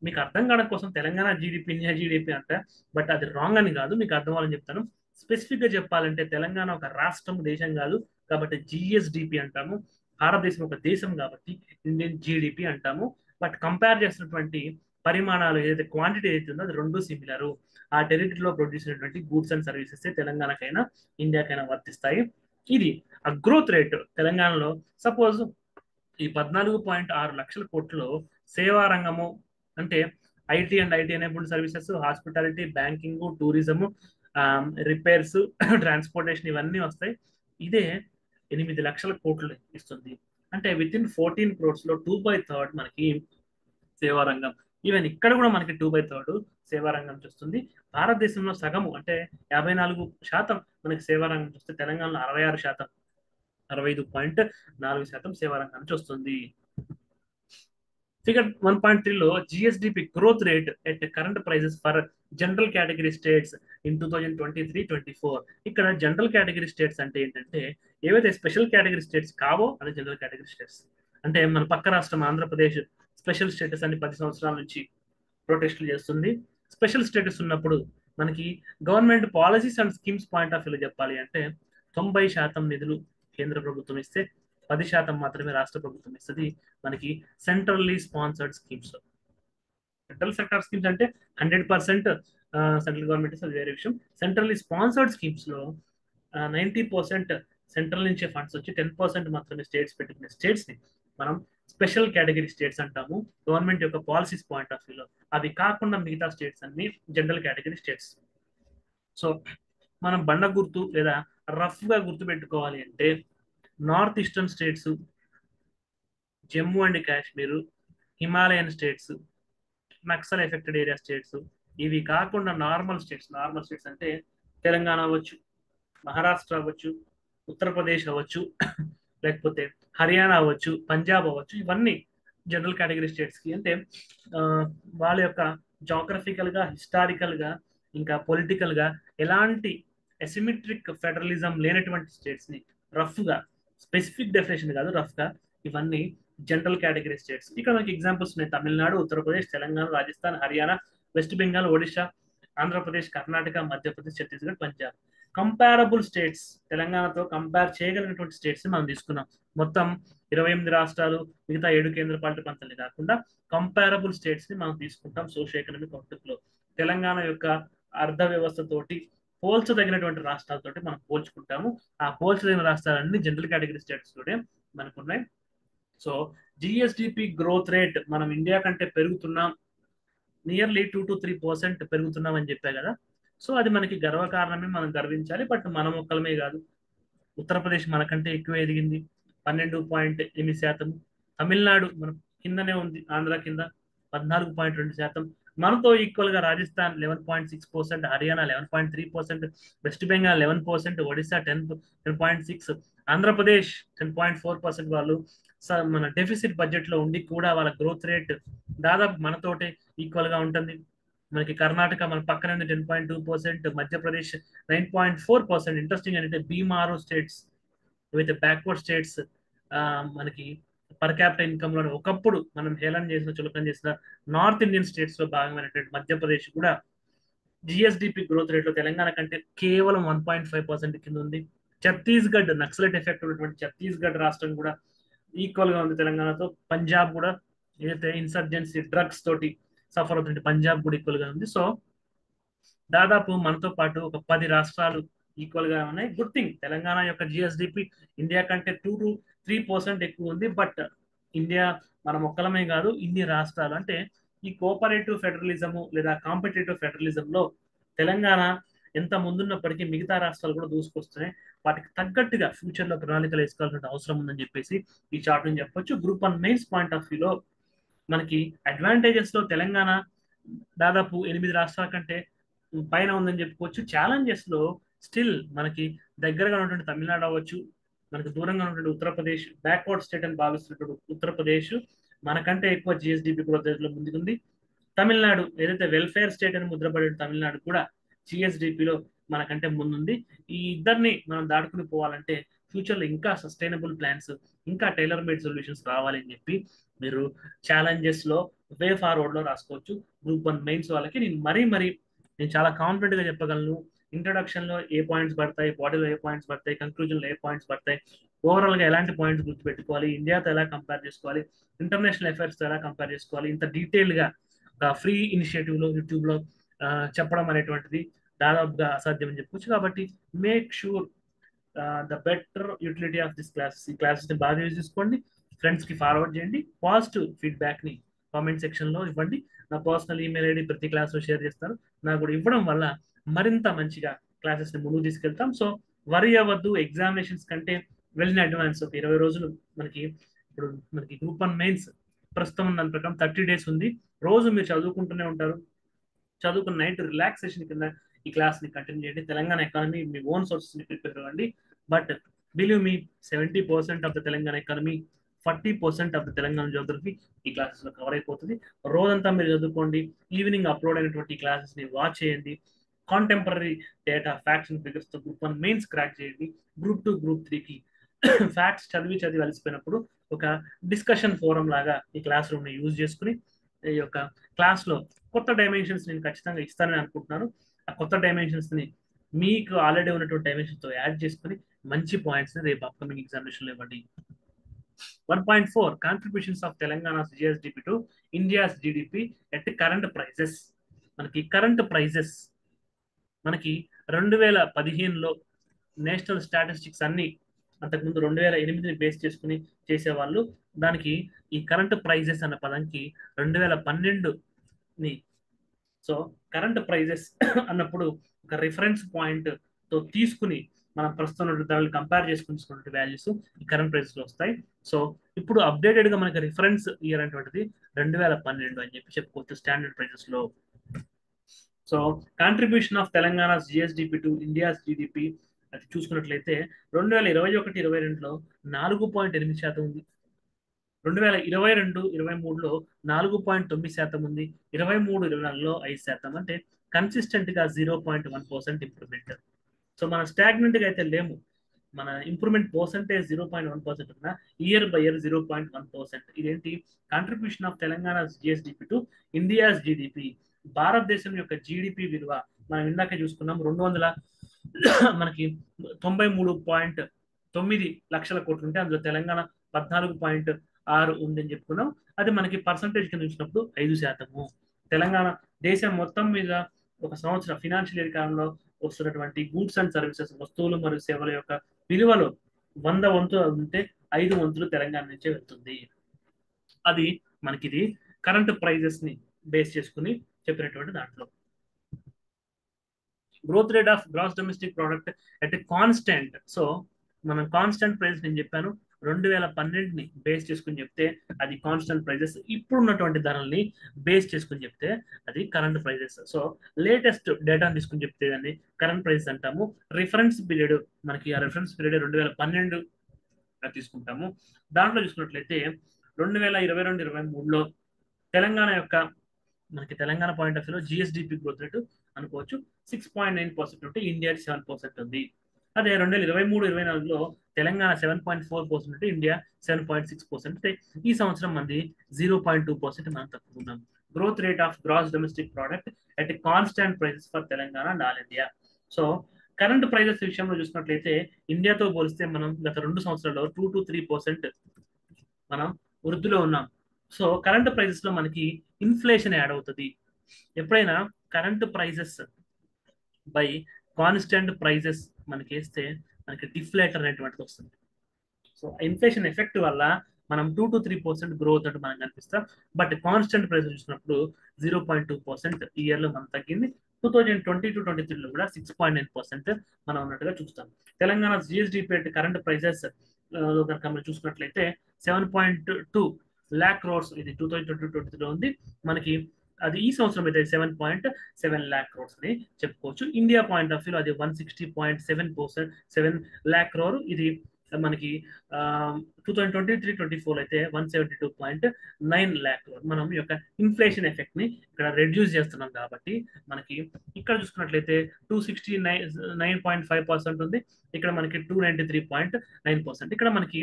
మీకు అర్థం కావడం కోసం తెలంగాణ జీడిపి ఇండియా జీడిపి అంట, బట్ అది రాంగ్ అని కాదు, మీకు అర్థం అవ్వాలని చెప్తాను. స్పెసిఫిక్ గా చెప్పాలంటే తెలంగాణ ఒక రాష్ట్రం, దేశం కాదు కాబట్టి జిఎస్డిపి అంటాము. భారతదేశం ఒక దేశం కాబట్టి ఇండియన్ జీడిపి అంటాము. బట్ కంపేర్ చేసినటువంటి పరిమాణాలు ఏదైతే క్వాంటిటీ ఏదైతే ఉందో అది రెండు సిమిలర్. ఆ టెరిటరీలో ప్రొడ్యూస్ అయినటువంటి గూడ్స్ అండ్ సర్వీసెస్ తెలంగాణకైనా ఇండియాకైనా వర్తిస్తాయి. ఇది ఆ గ్రోత్ రేట్ తెలంగాణలో సపోజ్ ఈ 14.6 లక్షల కోట్లు సేవా రంగము అంటే IT and IT enabled services, hospitality, banking, tourism, repairs, transportation ఇవన్నీ వస్తాయి. ఇదే 8 లక్షల కోట్లు ఇస్తుంది. అంటే విత్ ఇన్ 14 crores లో 2/3 మనకి సేవా రంగం. ఈవెన్ ఇక్కడ కూడా మనకి 2/3 సేవా రంగం చూస్తుంది. భారతదేశంలో సగము అంటే 54% మనకి సేవా రంగం చూస్తే తెలంగాణలో 66%, 65.4% సేవా రంగం నుంచి వస్తుంది. ఫిగర్ 1.3 లో GSDP growth rate at current prices for general category states in 2023-24. ఇక్కడ జనరల్ కేటగిరీ స్టేట్స్ అంటే ఏంటంటే ఏవైతే స్పెషల్ కేటగిరీ స్టేట్స్ కావో అది జనరల్ కేటగిరీ స్టేట్స్. అంటే మన పక్క రాష్ట్రం ఆంధ్రప్రదేశ్ స్పెషల్ స్టేటస్ అని 10 సంవత్సరాల నుంచి ప్రొటెస్టులు చేస్తుంది. స్పెషల్ స్టేటస్ ఉన్నప్పుడు మనకి government policies and schemes point of వ్యూలో చెప్పాలి అంటే 90% నిధులు కేంద్ర ప్రభుత్వం ఇస్తే 10% మాత్రమే రాష్ట్ర ప్రభుత్వం ఇస్తుంది. మనకి centrally sponsored schemes. Central sector schemes అంటే 100% సెంట్రల్ గవర్నమెంట్ అది వేరే విషయం. సెంట్రల్లీ స్పాన్సర్డ్ స్కీమ్స్ లో 90% సెంట్రల్ నుంచే ఫండ్స్ వచ్చి 10% మాత్రమే స్టేట్స్ పెట్టుకునే స్టేట్స్ ని మనం స్పెషల్ కేటగిరీ స్టేట్స్ అంటాము గవర్నమెంట్ యొక్క పాలసీస్ పాయింట్ ఆఫ్ వ్యూలో. అవి కాకుండా మిగతా స్టేట్స్ అన్ని జనరల్ కేటగిరీ స్టేట్స్. సో మనం బండ గుర్తు లేదా రఫ్ గా గుర్తు పెట్టుకోవాలి అంటే north eastern states, Jammu and Kashmir, Himalayan states, Naxal affected area states. ఇవి కాకుండా నార్మల్ స్టేట్స్ అంటే తెలంగాణ అవ్వచ్చు, మహారాష్ట్ర అవ్వచ్చు, ఉత్తరప్రదేశ్ అవ్వచ్చు, లేకపోతే హర్యానా అవ్వచ్చు, పంజాబ్ అవ్వచ్చు. ఇవన్నీ జనరల్ కేటగిరీ స్టేట్స్ కి. అంటే వాళ్ళ యొక్క జాగ్రఫికల్ గా, హిస్టారికల్ గా, ఇంకా పొలిటికల్ గా ఎలాంటి ఎసిమెట్రిక్ ఫెడరలిజం లేనటువంటి స్టేట్స్ ని రఫ్ గా, స్పెసిఫిక్ డెఫినేషన్ కాదు, రఫ్ గా ఇవన్నీ జనరల్ కేటగిరీ స్టేట్స్. ఇక్కడ మనకి ఎగ్జాంపుల్స్ ఉన్నాయి: Tamil Nadu, Uttar Pradesh, Telangana, Rajasthan, Haryana, West Bengal, Odisha, Andhra Pradesh, Karnataka, Madhya Pradesh, Chhattisgarh, Punjab. Comparable states, తెలంగాణతో కంపేర్ చేయగలిగినటువంటి స్టేట్స్ మనం తీసుకున్నాం. మొత్తం 28 రాష్ట్రాలు, మిగతా 7 కేంద్ర పాలిత ప్రాంతాలు కాకుండా కంపారబుల్ స్టేట్స్ ని మనం తీసుకుంటాం సోషియో ఎకనామిక్ అవుట్లుక్ లో. తెలంగాణ యొక్క అర్థ వ్యవస్థతోటి పోల్చదగినటువంటి రాష్ట్రాలతోటి మనం పోల్చుకుంటాము. ఆ పోల్చదగిన రాష్ట్రాలన్నీ జనరల్ కేటగిరీ స్టేట్స్ తోటే మనకున్నాయి. సో జిఎస్డిపి గ్రోత్ రేట్ మనం ఇండియా కంటే పెరుగుతున్నాం, నియర్లీ 2 to 3% పెరుగుతున్నాం అని చెప్పా కదా. సో అది మనకి గర్వకారణమే, మనం గర్వించాలి. బట్ మనం ఒక్కలమే కాదు, ఉత్తరప్రదేశ్ మనకంటే ఎక్కువ ఎదిగింది 12.8%. తమిళనాడు మన కిందనే ఉంది, ఆంధ్ర కింద 14.2%. మనతో ఈక్వల్ గా రాజస్థాన్ 11.6%, హర్యానా 11.3%, వెస్ట్ బెంగాల్ 11%, ఒడిశా 10.6%, ఆంధ్రప్రదేశ్ 10.4%. వాళ్ళు మన డెఫిసిట్ బడ్జెట్ లో ఉండి కూడా వాళ్ళ గ్రోత్ రేట్ దాదాపు మనతోటే ఈక్వల్ గా ఉంటుంది. మనకి కర్ణాటక మన పక్కన 10.2%, మధ్యప్రదేశ్ 9.4%. ఇంట్రెస్టింగ్ ఏంటంటే బీమారు స్టేట్స్, ఏవైతే బ్యాక్వర్డ్ స్టేట్స్ మనకి పర్ క్యాపిటల్ ఇన్కమ్ లో ఒకప్పుడు మనం హేళన చేసిన, చులకన చేసిన నార్త్ ఇండియన్ స్టేట్స్ లో భాగమైనటువంటి మధ్యప్రదేశ్ కూడా జిఎస్డిపి గ్రోత్ రేట్ లో తెలంగాణ కంటే కేవలం 1.5% కింద ఉంది. ఛత్తీస్గఢ్, నక్సలైట్ ఎఫెక్ట్ ఉన్నటువంటి ఛత్తీస్గఢ్ రాష్ట్రం కూడా ఈక్వల్ గా ఉంది తెలంగాణతో. పంజాబ్ కూడా ఏదైతే ఇన్సర్జెన్సీ డ్రగ్స్ తోటి సఫర్ అవుతుంది, పంజాబ్ కూడా ఈక్వల్ గా ఉంది. సో దాదాపు మనతో పాటు ఒక 10 రాష్ట్రాలు ఈక్వల్ గా ఉన్నాయి. గుడ్ థింగ్, తెలంగాణ యొక్క జిఎస్డిపి ఇండియా కంటే 2 to 3% ఎక్కువ ఉంది. బట్ ఇండియా మనం ఒక్కలమే కాదు, ఇన్ని రాష్ట్రాలు. అంటే ఈ కోఆపరేటివ్ ఫెడరలిజము లేదా కాంపిటేటివ్ ఫెడరలిజం లో తెలంగాణ ఎంత ముందున్నప్పటికీ మిగతా రాష్ట్రాలు కూడా దూసుకొస్తున్నాయి. వాటికి తగ్గట్టుగా ఫ్యూచర్ లో ప్రణాళికలు వేసుకోవాల్సిన అవసరం ఉందని చెప్పేసి ఈ చార్ట్ నుంచి చెప్పొచ్చు. గ్రూప్ 1 మెయిన్స్ పాయింట్ ఆఫ్ వ్యూలో మనకి అడ్వాంటేజెస్ లో తెలంగాణ దాదాపు 8 రాష్ట్రాల కంటే పైన ఉందని చెప్పుకోవచ్చు. ఛాలెంజెస్ లో స్టిల్ మనకి దగ్గరగా ఉన్నటువంటి తమిళనాడు అవ్వచ్చు, మనకు దూరంగా ఉన్నటువంటి ఉత్తరప్రదేశ్, బ్యాక్వర్డ్ స్టేట్ అని భావిస్తున్నటువంటి ఉత్తరప్రదేశ్, మనకంటే ఎక్కువ జిఎస్డిపి గ్రోత్ రేట్లో ముందుకుంది. తమిళనాడు ఏదైతే వెల్ఫేర్ స్టేట్ అని ముద్రపడిన తమిళనాడు కూడా జిఎస్డిపిలో మనకంటే ముందుంది. ఈ ఇద్దరిని మనం దాటుకుని పోవాలంటే ఫ్యూచర్లో ఇంకా సస్టైనబుల్ ప్లాన్స్, ఇంకా టైలర్ మేడ్ సొల్యూషన్స్ రావాలి అని చెప్పి మీరు ఛాలెంజెస్ లో వే ఫార్వర్డ్ లో రాసుకోవచ్చు. గ్రూప్ 1 మెయిన్స్ వాళ్ళకి నేను చాలా కాన్ఫిడెంట్ గా చెప్పగలను. ఇంట్రొడక్షన్ లో ఏ పాయింట్స్ పడతాయి, బాడీలో ఏ పాయింట్స్ పడతాయి, కంక్లూజన్ లో ఏ పాయింట్స్ పడతాయి, ఓవరాల్ గా ఎలాంటి పాయింట్స్ గుర్తుపెట్టుకోవాలి, ఇండియాతో ఎలా కంపేర్ చేసుకోవాలి, ఇంటర్నేషనల్ అఫైర్స్ తో ఎలా కంపేర్ చేసుకోవాలి, ఇంత డీటెయిల్ గా ఫ్రీ ఇనిషియేటివ్ లో యూట్యూబ్ లో చెప్పడం అనేటువంటిది దాదాపుగా అసాధ్యం అని చెప్పొచ్చు. కాబట్టి make sure the better utility of this classes, ఈ క్లాసెస్ ని బాగా యూజ్ చేసుకోండి, ఫ్రెండ్స్ కి ఫార్వర్డ్ చేయండి, పాజిటివ్ ఫీడ్బ్యాక్ ని కామెంట్ సెక్షన్ లో ఇవ్వండి. నా పర్సనల్ ఈమెయిల్ ఐడి ప్రతి క్లాస్ లో షేర్ చేస్తాను. నాకు కూడా ఇవ్వడం వల్ల మరింత మంచిగా క్లాసెస్ ని ముందుకు తీసుకెళ్తాం. సో వరి అవ్వద్దు, ఎగ్జామినేషన్స్ కంటే వెల్ ఇన్ అడ్వాన్స్ ఒక 20 రోజులు మనకి ఇప్పుడు మనకి గ్రూప్ 1 మెయిన్స్ ప్రస్తుతం దాని ప్రకారం 30 డేస్ ఉంది. రోజు మీరు చదువుకుంటూనే ఉంటారు. చదువుకున్న నైట్ రిలాక్సేషన్ కింద ఈ క్లాస్ ని కంటిన్యూ చేయండి. తెలంగాణ ఎకానమీ మీ ఓన్ సోర్సెస్ ని ప్రిపేర్ అవ్వండి. But believe me 70% of the Telangana economy, 40% of the Telangana Geography ఈ క్లాసెస్ లో కవర్ అయిపోతుంది. రోజంతా మీరు చదువుకోండి. ఈవినింగ్ అప్లోడ్ అయినటువంటి క్లాసెస్ ని వాచ్ చేయండి. Contemporary data, facts and figures తో గ్రూప్ 1 మెయిన్స్ క్రాక్ చేయండి. గ్రూప్ 2, గ్రూప్ 3కి ఫ్యాక్ట్స్ చదివి అలసిపోయినప్పుడు ఒక డిస్కషన్ ఫోరం లాగా ఈ క్లాస్ రూమ్ ని యూజ్ చేసుకుని ఈ యొక్క క్లాస్ లో కొత్త డైమెన్షన్స్ నేను ఖచ్చితంగా ఇస్తానని అనుకుంటున్నాను. ఆ కొత్త డైమెన్షన్స్ ని మీకు ఆల్రెడీ ఉన్నటువంటి డైమెన్షన్స్ తో యాడ్ చేసుకుని మంచి పాయింట్స్ ని రేపు అప్కమింగ్ ఎగ్జామినేషన్ లో ఇవ్వండి. 1.4 contributions of Telangana GSDP to India's GDP at current prices. మనకి కరెంట్ ప్రైజెస్ మనకి 2015లో నేషనల్ స్టాటిస్టిక్స్ అన్ని అంతకుముందు 2008ని బేస్ చేసుకుని చేసేవాళ్ళు. దానికి ఈ కరెంట్ ప్రైజెస్ అన్న పదానికి 2012ని, సో కరెంట్ ప్రైజెస్ అన్నప్పుడు ఒక రిఫరెన్స్ పాయింట్ తో తీసుకుని మనం ప్రస్తుతం ధరలు కంపేర్ చేసుకున్న వాల్యూస్ ఈ కరెంట్ ప్రైజెస్ లో వస్తాయి. సో ఇప్పుడు అప్డేటెడ్ గా మనకి రిఫరెన్స్ ఇయర్ అనేటువంటిది 2012 అని చెప్పి చెప్పుకోవచ్చు స్టాండర్డ్ ప్రైజెస్ లో. So contribution of Telangana GSDP to India's GDP అది చూసుకున్నట్లయితే 2021-22లో 4.8% ఉంది. 2022-23లో 4.9% ఉంది. 23-24లో 5%. అంటే కన్సిస్టెంట్ గా 0.1% ఇంప్రూవ్మెంట్. సో మన స్టాగ్నెంట్ గా అయితే లేము. మన ఇంప్రూవ్మెంట్ పర్సెంటేజ్ 0.1% ఉన్నా ఇయర్ బై ఇయర్ 0.1%. ఇదేంటి? Contribution of Telangana GSDP to India's GDP. భారతదేశం యొక్క జిడిపి విలువ మనం ఇందాక చూసుకున్నాం 200 మనకి 93.9 లక్షల కోట్లు ఉంటే అందులో తెలంగాణ 14.6 ఉందని చెప్పుకున్నాం. అది మనకి పర్సంటేజ్ కింద చూసినప్పుడు 5%. తెలంగాణ దేశం మొత్తం మీద ఒక సంవత్సరం ఫినాన్షియల్ ఇయర్ కాలంలో వస్తున్నటువంటి గూడ్స్ అండ్ సర్వీసెస్, వస్తువులు మరియు సేవల యొక్క విలువలో 100 వంతులు ఉంటే 5 వంతులు తెలంగాణ నుంచే వెళ్తుంది. అది మనకి ఇది కరెంట్ ప్రైజెస్ ని బేస్ చేసుకుని చెప్పినటువంటి దాంట్లో. Growth rate of gross domestic product at constant. So మనం కాన్స్టెంట్ ప్రైస్ నేను చెప్పాను 2012ని బేస్ చేసుకుని చెప్తే అది కాన్స్టెంట్ ప్రైజెస్. ఇప్పుడున్నటువంటి ధరల్ని బేస్ చేసుకుని చెప్తే అది కరెంట్ ప్రైజెస్. సో లేటెస్ట్ డేటాను తీసుకుని చెప్తే దాన్ని కరెంట్ ప్రైజెస్ అంటాము. రిఫరెన్స్ పీరియడ్ మనకి ఆ రిఫరెన్స్ పీరియడ్ 2012 తీసుకుంటాము. దాంట్లో చూసుకున్నట్లయితే 2022-23లో తెలంగాణ యొక్క మనకి తెలంగాణ పాయింట్ ఆఫ్ వ్యూలో జిఎస్డిపి గ్రోత్ రేటు అనుకోవచ్చు 6.9% ఉంటే ఇండియా 7% ఉంది. అదే 2023-24లో తెలంగాణ 7.4% ఉంటే ఇండియా 7.6%. అంటే ఈ సంవత్సరం మంది 0.2% మనం తక్కువ ఉన్నాం. Growth rate of gross domestic product at constant prices for Telangana and all India. So current prices విషయంలో చూసినట్లయితే ఇండియాతో పోలిస్తే మనం గత 2 సంవత్సరాల్లో 2 to 3% మనం వృద్ధిలో ఉన్నాం. సో కరెంట్ ప్రైజెస్ లో మనకి ఇన్ఫ్లేషన్ యాడ్ అవుతుంది. ఎప్పుడైనా current prices by constant prices మనకి వేస్తే మనకి డిఫ్లేటర్ అనేటువంటిది వస్తుంది. సో ఇన్ఫ్లేషన్ ఎఫెక్ట్ వల్ల మనం 2 to 3% గ్రోత్ అంటే మనకు కనిపిస్తాం. బట్ కాన్స్టెంట్ ప్రైస్ చూసినప్పుడు 0.2% ఇయర్ లో మనం తగ్గింది. 2022-23లో కూడా 6.9% మనం ఉన్నట్టుగా చూస్తాం. తెలంగాణ జిఎస్డిపి కరెంట్ ప్రైజెస్ కనుక మనం చూసుకున్నట్లయితే 7.2 lakh crores ఇది 2022-23లో ఉంది. మనకి అది ఈ సంవత్సరం అయితే 7.7 lakh crores అని చెప్పుకోవచ్చు. ఇండియా పాయింట్ ఆఫ్ వ్యూ అది 160.7 lakh crore, ఇది మనకి 2023-24 అయితే 172.9 ల్యాక్ మనం ఈ యొక్క ఇన్ఫ్లేషన్ ఎఫెక్ట్ ని ఇక్కడ రెడ్యూస్ చేస్తున్నాం కాబట్టి మనకి ఇక్కడ చూసుకున్నట్లయితే 269.5% ఉంది. ఇక్కడ మనకి 293.9%. ఇక్కడ మనకి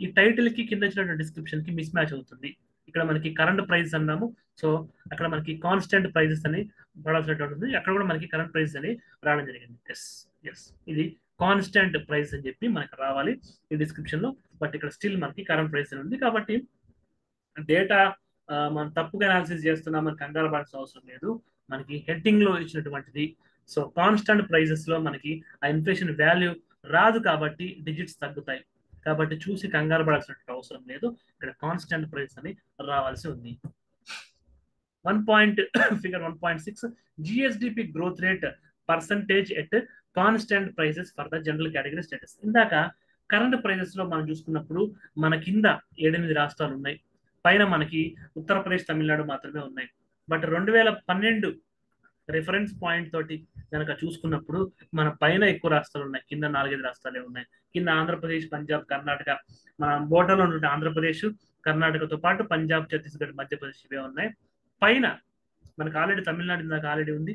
ఈ టైటిల్ కి కింద ఇచ్చినటువంటి డిస్క్రిప్షన్ కి మిస్ మ్యాచ్ అవుతుంది. ఇక్కడ మనకి కరెంట్ ప్రైస్ అన్నాము, సో అక్కడ మనకి కాన్స్టెంట్ ప్రైజెస్ అని పడాల్సినటువంటి అక్కడ కూడా మనకి కరెంట్ ప్రైస్ అని రావడం జరిగింది. ఎస్ ఇది కాన్స్టెంట్ ప్రైస్ అని చెప్పి మనకి రావాలి ఈ డిస్క్రిప్షన్ లో, బట్ ఇక్కడ స్టిల్ మనకి కరెంట్ ప్రైస్ అని ఉంది. కాబట్టి డేటా మనం తప్పుగా అనాలిసిస్ చేస్తున్నాం, మనకి కంగారు పడాల్సిన అవసరం లేదు. మనకి హెడ్డింగ్ లో ఇచ్చినటువంటిది సో కాన్స్టెంట్ ప్రైజెస్ లో మనకి ఆ ఇన్ఫ్లేషన్ వాల్యూ రాదు కాబట్టి డిజిట్స్ తగ్గుతాయి. కాబట్టి చూసి కంగారు పడాల్సిన అవసరం లేదు, ఇక్కడ కాన్స్టెంట్ ప్రైస్ అని రావాల్సి ఉంది. Figure 1.6 GSDP growth rate percentage at constant prices for the general category status. ఇందాక కరెంట్ ప్రైసెస్ లో మనం చూసుకున్నప్పుడు మన కింద 7-8 రాష్ట్రాలు ఉన్నాయి, పైన మనకి ఉత్తరప్రదేశ్ తమిళనాడు మాత్రమే ఉన్నాయి. బట్ 2012 రిఫరెన్స్ పాయింట్ తోటి కనుక చూసుకున్నప్పుడు మన పైన ఎక్కువ రాష్ట్రాలు ఉన్నాయి, కింద 4-5 రాష్ట్రాలే ఉన్నాయి. కింద ఆంధ్రప్రదేశ్, పంజాబ్, కర్ణాటక, మన బోర్డర్లో ఉన్న ఆంధ్రప్రదేశ్ కర్ణాటకతో పాటు పంజాబ్, ఛత్తీస్గఢ్, మధ్యప్రదేశ్ ఇవే ఉన్నాయి. పైన మనకు ఆల్రెడీ తమిళనాడు ఇందాక ఆల్రెడీ ఉంది,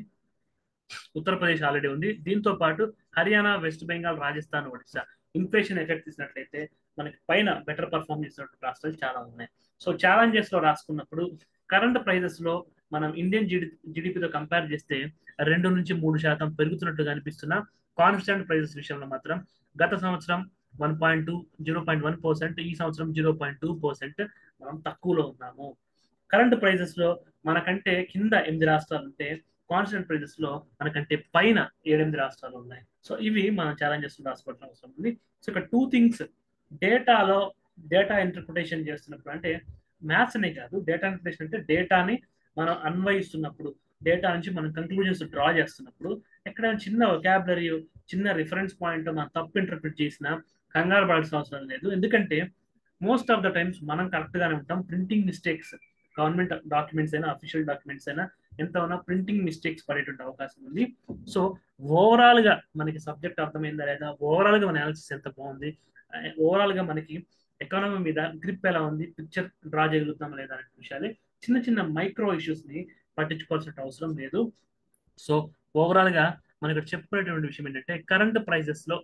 ఉత్తరప్రదేశ్ ఆల్రెడీ ఉంది. దీంతో పాటు Haryana, West Bengal, Rajasthan, Odisha inflation effect తీసినట్లయితే మనకి పైన బెటర్ పర్ఫార్మ్ చేసినటువంటి రాష్ట్రాలు చాలా ఉన్నాయి. సో ఛాలెంజెస్ లో రాసుకున్నప్పుడు కరెంట్ ప్రైజెస్ లో మనం ఇండియన్ జీడిపితో కంపేర్ చేస్తే 2-3% పెరుగుతున్నట్టుగా అనిపిస్తున్న కాన్స్టెంట్ ప్రైజెస్ విషయంలో మాత్రం గత సంవత్సరం 0.1%, ఈ సంవత్సరం 0.2% మనం తక్కువలో ఉన్నాము. కరెంట్ ప్రైజెస్ లో మనకంటే కింద 8 రాష్ట్రాలు ఉంటే కాన్స్టెంట్ ప్రైజెస్ లో మనకంటే పైన 7-8 రాష్ట్రాలు ఉన్నాయి. సో ఇవి మనం ఛాలెంజెస్ రాసుకోవాల్సిన అవసరం ఉంది. సో ఇక్కడ 2 థింగ్స్, డేటా ఇంటర్ప్రిటేషన్ చేస్తున్నప్పుడు అంటే మ్యాథ్స్ అనే కాదు, డేటా ఇంటర్ప్రిటేషన్ అంటే డేటాని మనం అన్వయిస్తున్నప్పుడు, డేటా నుంచి మనం కంక్లూజన్స్ డ్రా చేస్తున్నప్పుడు ఎక్కడైనా చిన్న వొకాబులరీ, చిన్న రిఫరెన్స్ పాయింట్ మనం తప్పు ఇంటర్ప్రిట్ చేసినా కంగారు పడాల్సిన అవసరం లేదు. ఎందుకంటే మోస్ట్ ఆఫ్ ద టైమ్స్ మనం కరెక్ట్ గానే ఉంటాం. ప్రింటింగ్ మిస్టేక్స్, గవర్నమెంట్ డాక్యుమెంట్స్ అయినా అఫీషియల్ డాక్యుమెంట్స్ అయినా ఎంత ఉన్నా ప్రింటింగ్ మిస్టేక్స్ పడేటువంటి అవకాశం ఉంది. సో ఓవరాల్ గా మనకి సబ్జెక్ట్ అర్థమైందా లేదా, ఓవరాల్ గా మన అనాలిసిస్ ఎంత బాగుంది, ఓవరాల్ గా మనకి ఎకానమీ మీద గ్రిప్ ఎలా ఉంది, పిక్చర్ డ్రా చేయగలుగుతాం లేదా అనే విషయాలే, చిన్న చిన్న మైక్రో ఇష్యూస్ ని పట్టించుకోవాల్సిన అవసరం లేదు. సో ఓవరాల్ గా మనకి చెప్పుకునేటువంటి విషయం ఏంటంటే కరెంట్ ప్రైజెస్ లో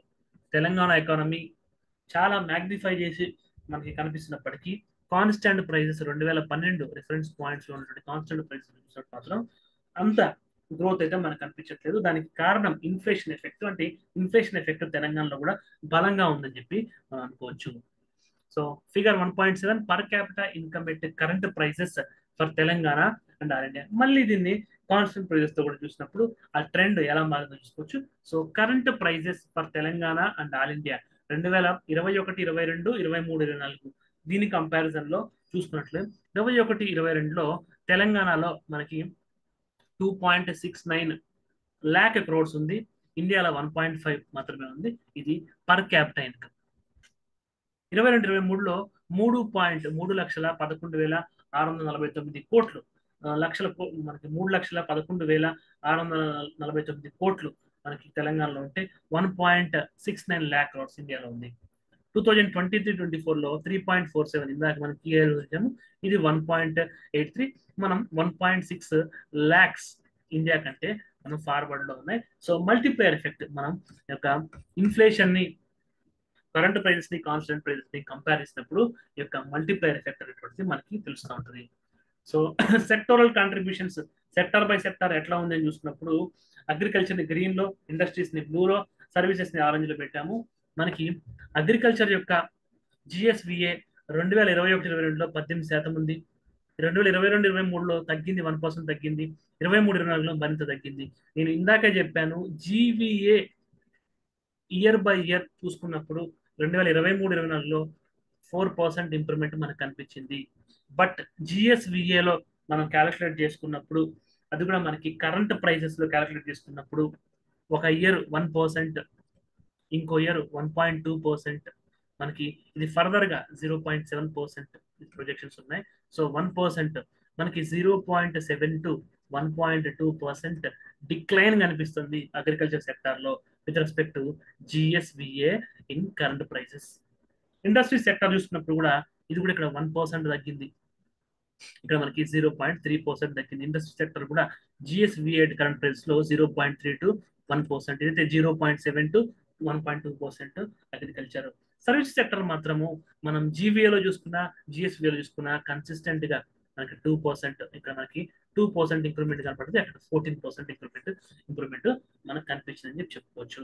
తెలంగాణ ఎకానమీ చాలా మ్యాగ్నిఫై చేసి మనకి కనిపిస్తున్నప్పటికీ కాన్స్టెంట్ ప్రైజెస్ 2012 రిఫరెన్స్ పాయింట్స్ లో ఉన్నటువంటి కాన్స్టెంట్ ప్రైజెస్ మాత్రం అంత గ్రోత్ అయితే మనకు కనిపించట్లేదు. దానికి కారణం ఇన్ఫ్లేషన్ ఎఫెక్ట్. అంటే ఇన్ఫ్లేషన్ ఎఫెక్ట్ తెలంగాణలో కూడా బలంగా ఉందని చెప్పి మనం అనుకోవచ్చు. So figure 1.7 per capita income at current prices for Telangana and all India. మళ్ళీ దీన్ని కాన్స్టెంట్ ప్రైజెస్ తో కూడా చూసినప్పుడు ఆ ట్రెండ్ ఎలా మారిందో చూసుకోవచ్చు. So current prices for Telangana and all India 2021, 22, 23, 24 దీని కంపారిజన్ లో చూసుకున్నట్లు 21-22లో తెలంగాణలో మనకి 2.69 lakh crores ఉంది, ఇండియాలో 1.5 మాత్రమే ఉంది. ఇది పర్ క్యాపిటా ఇన్కమ్. 22-23లో 3,11,649 కోట్లు మనకి 3,11,649 కోట్లు మనకి తెలంగాణలో ఉంటే 1.69 lakh crores ఇండియాలో ఉంది. 2023-24లో 3.47 ఇందాక మనకి చూసాము, ఇది 1.83, మనం 1.6 lakhs ఇండియా కంటే మనం ఫార్వర్డ్ లో ఉన్నాయి. సో మల్టీప్లేయర్ ఎఫెక్ట్, మనం యొక్క ఇన్ఫ్లేషన్ ని, కరెంట్ ప్రైజెస్ ని, కాన్స్టెంట్ ప్రైజెస్ ని కంపేర్ చేసినప్పుడు ఈ యొక్క మల్టీప్లేయర్ ఎఫెక్ట్ అనేటువంటిది మనకి తెలుస్తూ ఉంటుంది. So sectoral contributions, sector by sector ఎట్లా ఉందని చూసుకున్నప్పుడు అగ్రికల్చర్ ని గ్రీన్ లో, ఇండస్ట్రీస్ ని బ్లూ లో, సర్వీసెస్ ని ఆరెంజ్ లో పెట్టాము. మనకి అగ్రికల్చర్ యొక్క జిఎస్విఏ 2021-22లో 18% ఉంది. 2022-23లో తగ్గింది, 1% తగ్గింది. 23-24లో మరింత తగ్గింది. నేను ఇందాకే చెప్పాను, జీవీఏ ఇయర్ బై ఇయర్ చూసుకున్నప్పుడు 2023-24లో 4% ఇంప్రూవ్మెంట్ మనకు కనిపించింది. బట్ జిఎస్విఏలో మనం క్యాలిక్యులేట్ చేసుకున్నప్పుడు, అది కూడా మనకి కరెంట్ ప్రైసెస్ లో క్యాలిక్యులేట్ చేసుకున్నప్పుడు ఒక ఇయర్ 1%, ఇంకో ఇయర్ 1.2%, మనకి ఇది ఫర్దర్ గా 0.7% ప్రొజెక్షన్స్ ఉన్నాయి. సో 1% మనకి 0.7 to 1.2% డిక్లైన్ కనిపిస్తుంది అగ్రికల్చర్ సెక్టార్ లో with respect to GSVA in current prices. Industry sector చూసుకున్నప్పుడు కూడా ఇది కూడా ఇక్కడ 1% తగ్గింది. ఇక్కడ మనకి 0.3% తగ్గింది. ఇండస్ట్రీ సెక్టర్ కూడా GSV కరెంట్ ప్రైస్ లో 0.3 టు 1%, ఇదైతే 0.7 టు 1.2% అగ్రికల్చర్. సర్వీస్ సెక్టర్ మాత్రము మనం జీవీఏలో చూసుకున్నా GSVలో చూసుకున్నా కన్సిస్టెంట్ గా మనకి 2%, ఇక్కడ మనకి 2% ఇంక్రిమెంట్ కనపడుతుంది, అక్కడ 14% ఇంప్రూవ్మెంట్ మనకు కనిపించిందని చెప్పి చెప్పుకోవచ్చు.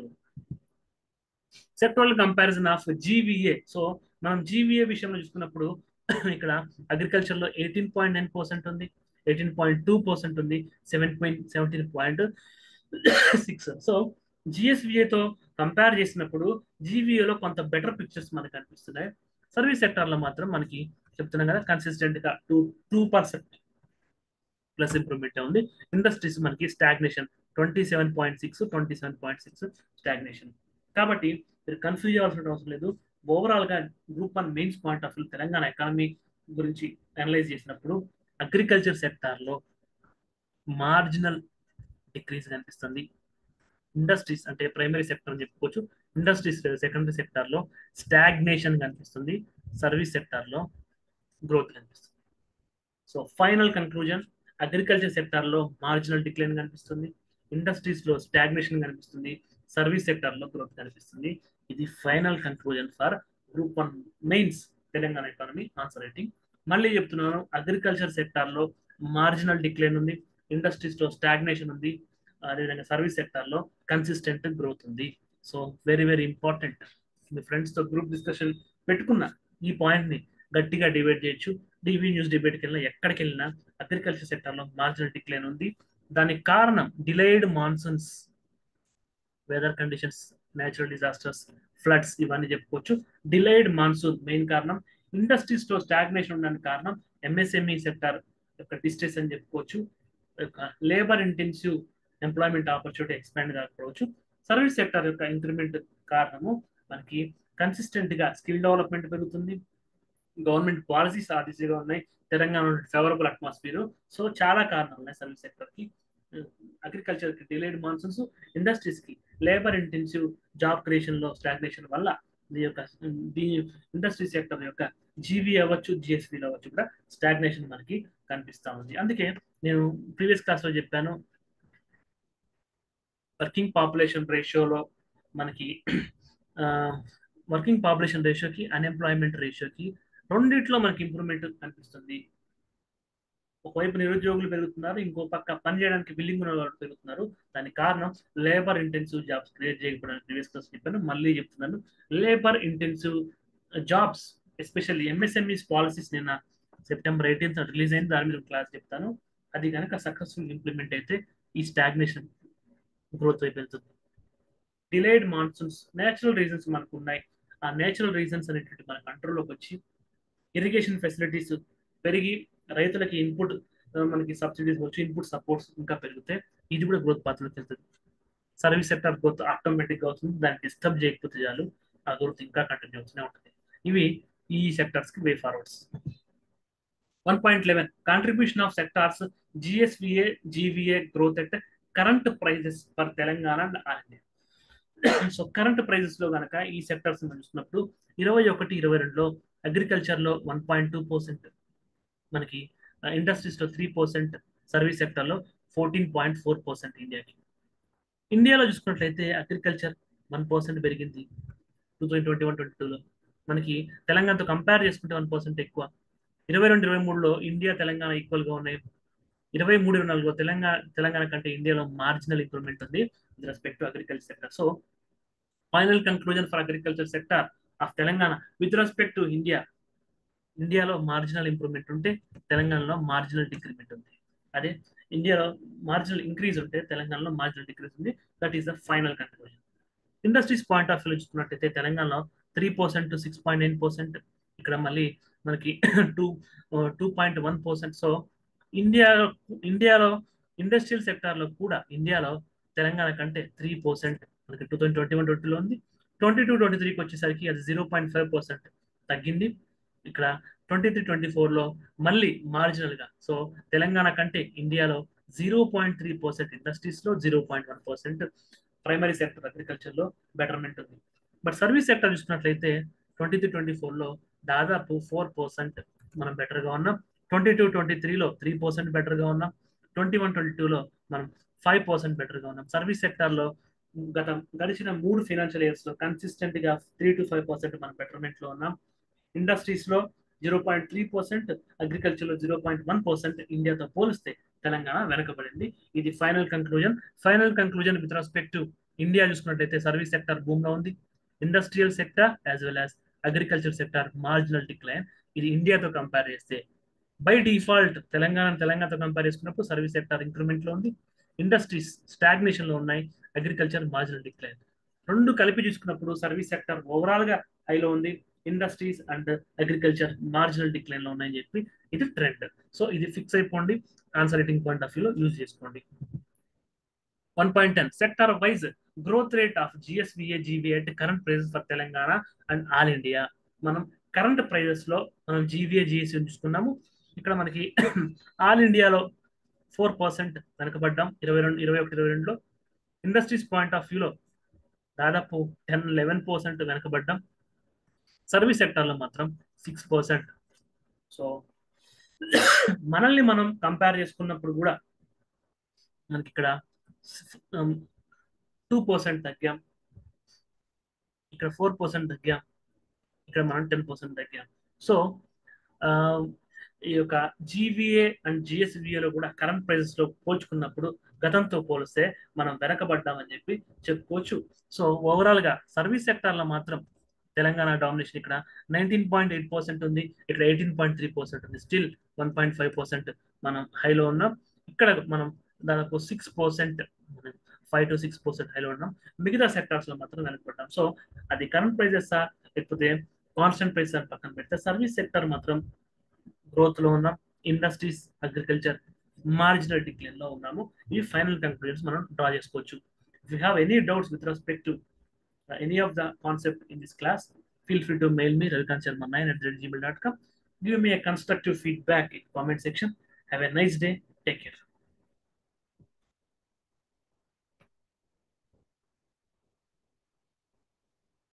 Sectoral comparison of GVA. So మనం జీవీఏ విషయంలో చూసుకున్నప్పుడు ఇక్కడ అగ్రికల్చర్ లో 18.9% ఉంది, 18.2% ఉంది, 17.6. సో జిఎస్విఏతో కంపేర్ చేసినప్పుడు జీవీఏలో కొంత బెటర్ పిక్చర్స్ మనకు కనిపిస్తున్నాయి. సర్వీస్ సెక్టర్ లో మాత్రం మనకి చెప్తున్నాం కదా కన్సిస్టెంట్ గా 2% ప్లస్ ఇంప్రూవ్మెంట్ ఉంది. ఇండస్ట్రీస్ మనకి స్టాగ్నేషన్ 27.6 స్టాగ్నేషన్. కాబట్టి మీరు కన్ఫ్యూజ్ అవ్వాల్సిన అవసరం లేదు. ఓవరాల్ గా group 1 mains point of view Telangana economy గురించి అనలైజ్ చేసినప్పుడు అగ్రికల్చర్ సెక్టార్ లో మార్జినల్ డిక్రీజ్ కనిపిస్తుంది. ఇండస్ట్రీస్ అంటే ప్రైమరీ సెక్టర్ అని చెప్పుకోవచ్చు. ఇండస్ట్రీస్ సెకండరీ సెక్టార్ లో స్టాగ్నేషన్ కనిపిస్తుంది. సర్వీస్ సెక్టార్ లో గ్రోత్ కనిపిస్తుంది. So final conclusion, agriculture sector లో మార్జినల్ డిక్లైన్ కనిపిస్తుంది, ఇండస్ట్రీస్ లో స్టాగ్నేషన్ కనిపిస్తుంది, సర్వీస్ సెక్టార్ లో గ్రోత్ కనిపిస్తుంది. ఇది final conclusion for group 1 mains Telangana economy answer writing. మళ్ళీ చెప్తున్నాను, అగ్రికల్చర్ సెక్టార్ లో మార్జినల్ డిక్లైన్ ఉంది, ఇండస్ట్రీస్ లో స్టాగ్నేషన్ ఉంది, అదేవిధంగా సర్వీస్ సెక్టార్ లో కన్సిస్టెంట్ గ్రోత్ ఉంది. So very very important. మీ ఫ్రెండ్స్ తో గ్రూప్ డిస్కషన్ పెట్టుకున్న ఈ పాయింట్ ని గట్టిగా డిబేట్ చేయొచ్చు. డివి న్యూస్ డిబేట్కి వెళ్ళినా ఎక్కడికి వెళ్ళినా అగ్రికల్చర్ సెక్టర్ లో మార్జినల్ డిక్లైన్ ఉంది. దానికి కారణం delayed monsoons, weather conditions, natural disasters, floods, ఇవన్నీ చెప్పుకోవచ్చు. డిలేడ్ మాన్సూన్ మెయిన్ కారణం. ఇండస్ట్రీస్ లో స్టాగ్నేషన్ ఉండడానికి కారణం MSME సెక్టర్ యొక్క డిస్ట్రెస్ అని చెప్పుకోవచ్చు. Labour intensive employment opportunity expand కాకపోవచ్చు. సర్వీస్ సెక్టర్ యొక్క ఇంక్రిమెంట్ కారణము మనకి కన్సిస్టెంట్ గా స్కిల్ డెవలప్మెంట్ పెరుగుతుంది, గవర్నమెంట్ పాలసీస్ ఆర్టీసీగా ఉన్నాయి, తెలంగాణ ఫేవరబుల్ అట్మాస్ఫియర్. సో చాలా కారణాలు ఉన్నాయి సర్వీస్ సెక్టర్ కి. అగ్రికల్చర్ కి డిలేడ్ మాన్సూన్స్, ఇండస్ట్రీస్ కి లేబర్ ఇంటెన్సివ్ జాబ్ క్రియేషన్ లో స్టాగ్నేషన్ వల్ల ఇండస్ట్రీ సెక్టర్ యొక్క జీవీ అవ్వచ్చు, జిఎస్వీలో అవ్వచ్చు కూడా స్టాగ్నేషన్ మనకి కనిపిస్తా ఉంది. అందుకే నేను ప్రీవియస్ క్లాస్ లో చెప్పాను, వర్కింగ్ పాపులేషన్ రేషియోలో మనకి వర్కింగ్ పాపులేషన్ రేషియోకి అన్ఎంప్లాయ్మెంట్ రేషియోకి రెండిట్లో మనకి ఇంప్రూవ్మెంట్ కనిపిస్తుంది. ఒకవైపు నిరుద్యోగులు పెరుగుతున్నారు, ఇంకో పక్క పని చేయడానికి బిల్లింగ్ ఉన్న వాళ్ళు పెరుగుతున్నారు. దానికి కారణం లేబర్ ఇంటెన్సివ్ జాబ్స్ క్రియేట్ చేయకపోవడానికి ప్రీవియస్ క్లాస్ చెప్పాను, మళ్ళీ చెప్తున్నాను. Labour intensive jobs especially MSMEs policies నిన్న September 18th రిలీజ్ అయింది, దాని మీద క్లాస్ చెప్తాను. అది కనుక సక్సెస్ఫుల్ ఇంప్లిమెంట్ అయితే ఈ స్టాగ్నేషన్ గ్రోత్ వైపు వెళ్తుంది. డిలేడ్ మాన్సూన్స్ నేచురల్ రీజన్స్ మనకు ఉన్నాయి. ఆ నేచురల్ రీజన్స్ అనేటువంటి మన కంట్రోల్లోకి వచ్చి ఇరిగేషన్ ఫెసిలిటీస్ పెరిగి రైతులకి ఇన్పుట్ మనకి సబ్సిడీస్ వచ్చి ఇన్పుట్ సపోర్ట్స్ ఇంకా పెరిగితే ఇది కూడా గ్రోత్ పాత్రలోకి వెళ్తుంది. సర్వీస్ సెక్టర్ గ్రోత్ ఆటోమేటిక్ గా అవుతుంది, దాన్ని డిస్టర్బ్ చేయకపోతే చాలు, ఆ గ్రోత్ ఇంకా కంటిన్యూ అవుతూనే ఉంటుంది. ఇవి ఈ సెక్టర్స్ కి way forwards. 1.11 contribution of sectors GSVA GVA growth at current prices for Telangana and all India. So current prices లో కనుక ఈ సెక్టర్స్ చూసినప్పుడు 21-22లో అగ్రికల్చర్ లో 1.2%, మనకి ఇండస్ట్రీస్ లో 3%, సర్వీస్ సెక్టర్ లో 14.4% ఇండియాకి. ఇండియాలో చూసుకున్నట్లయితే అగ్రికల్చర్ 1% పెరిగింది 2021-22లో. మనకి తెలంగాణతో కంపేర్ చేసుకుంటే 1% ఎక్కువ. 22-23లో ఇండియా తెలంగాణ ఈక్వల్ గా ఉన్నాయి. 23-24లో తెలంగాణ కంటే ఇండియాలో మార్జినల్ ఇంప్రూవ్మెంట్ ఉంది with respect to agriculture sector. So final conclusion for agriculture sector of Telangana with respect to ఇండియాలో మార్జినల్ ఇంప్రూవ్మెంట్ ఉంటే తెలంగాణలో మార్జినల్ డిక్రిమెంట్ ఉంది. అదే ఇండియాలో మార్జినల్ ఇంక్రీజ్ ఉంటే తెలంగాణలో మార్జినల్ డిక్రీజ్ ఉంది. That is the final conclusion. Industries point of view చూసుకున్నట్టయితే తెలంగాణలో 3% to 6.9%, ఇక్కడ మళ్ళీ మనకి 2.1%. సో ఇండియాలో ఇండస్ట్రియల్ సెక్టార్ లో కూడా ఇండియాలో తెలంగాణ కంటే 3% మనకి 2021-22లో ఉంది. 22-23కి వచ్చేసరికి అది 0.5% తగ్గింది. ఇక్కడ 23-24లో మళ్ళీ మార్జినల్ గా, సో తెలంగాణ కంటే ఇండియాలో 0.3%, ఇండస్ట్రీస్ లో 0.1%, ప్రైమరీ సెక్టర్ అగ్రికల్చర్ లో బెటర్మెంట్ ఉంది. బట్ సర్వీస్ సెక్టర్ చూసుకున్నట్లయితే 23-24లో దాదాపు 4% మనం బెటర్గా ఉన్నాం. 22-23లో 3% బెటర్గా ఉన్నాం. 21-22లో మనం 5% బెటర్గా ఉన్నాం. సర్వీస్ సెక్టార్లో గడిచిన 3 ఫైనాన్షియల్ ఇయర్స్ లో కన్సిస్టెంట్ గా 3 to 5% మనం బెటర్మెంట్ లో ఉన్నాం. ఇండస్ట్రీస్ లో 0.3%, అగ్రికల్చర్ లో 0.1%. ఇండియాతో పోలిస్తే తెలంగాణ వెనకబడింది. ఇది final conclusion with respect to India చూసుకున్నట్లయితే సర్వీస్ సెక్టర్ భూమ్ లో ఉంది. Industrial sector as well as agriculture sector marginal decline. ఇది ఇండియాతో కంపేర్ చేస్తే బై డిఫాల్ట్ తెలంగాణతో కంపేర్ చేసుకున్నప్పుడు సర్వీస్ సెక్టర్ ఇంక్రిమెంట్ లో ఉంది. ఇండస్ట్రీస్ స్టాగ్నేషన్ లో ఉన్నాయి. Agriculture marginal decline. రెండు కలిపి చూసుకున్నప్పుడు సర్వీస్ సెక్టర్ ఓవరాల్ గా హైలో ఉంది. Industries and agriculture marginal decline లో ఉన్నాయని చెప్పి ఇది ట్రెండ్. సో ఇది ఫిక్స్ అయిపోండి. ఆన్సర్ రైటింగ్ పాయింట్ ఆఫ్ వ్యూలో యూజ్ చేసుకోండి. 1.10 sector wise growth rate of GSVA GVA at current prices for Telangana and all India. మనం కరెంట్ ప్రైజెస్ లో మనం జీవీఏ జిఎస్సీ చూసుకున్నాము. ఇక్కడ మనకి ఆల్ ఇండియాలో 4% వెనకబడ్డాం 21-22లో. ఇండస్ట్రీస్ పాయింట్ ఆఫ్ వ్యూలో దాదాపు 10-11% వెనకబడ్డాం. సర్వీస్ సెక్టార్లో మాత్రం 6%. సో మనల్ని మనం కంపేర్ చేసుకున్నప్పుడు కూడా మనకి ఇక్కడ 2% తగ్గాం, ఇక్కడ 4% తగ్గాం, ఇక్కడ మనం 10% తగ్గాం. సో ఈ యొక్క జీవీఏ అండ్ జిఎస్విఏలో కూడా కరెంట్ ప్రైజెస్ లో పోల్చుకున్నప్పుడు గతంతో పోలిస్తే మనం వెనకబడ్డామని చెప్పి చెప్పుకోవచ్చు. సో ఓవరాల్ గా సర్వీస్ సెక్టార్ లో మాత్రం తెలంగాణ డామినేషన్ ఇక్కడ 19.8% ఉంది, ఇక్కడ 18.3% ఉంది. స్టిల్ 1.5% మనం హైలో ఉన్నాం. ఇక్కడ మనం దాదాపు 6%, 5 to 6% హైలో ఉన్నాం. మిగతా సెక్టార్స్ లో మాత్రం వెనకబడ్డాం. సో అది కరెంట్ ప్రైజెస్ లేకపోతే కాన్స్టెంట్ ప్రైస్ అని పక్కన పెడితే సర్వీస్ సెక్టర్ మాత్రం గ్రోత్ లో ఉన్నాం. ఇండస్ట్రీస్ అగ్రికల్చర్ మార్జినల్ డిక్లైన్ లో ఉన్నాము. ఈ ఫైనల్ కంక్లూజన్స్ మనం డ్రా చేసుకోవచ్చు. If you have any doubts with respect to any of the concept in this class, feel free to mail me ravikant.sharma9@gmail.com. Give me a constructive feedback in comment section. Have a nice day. Take care.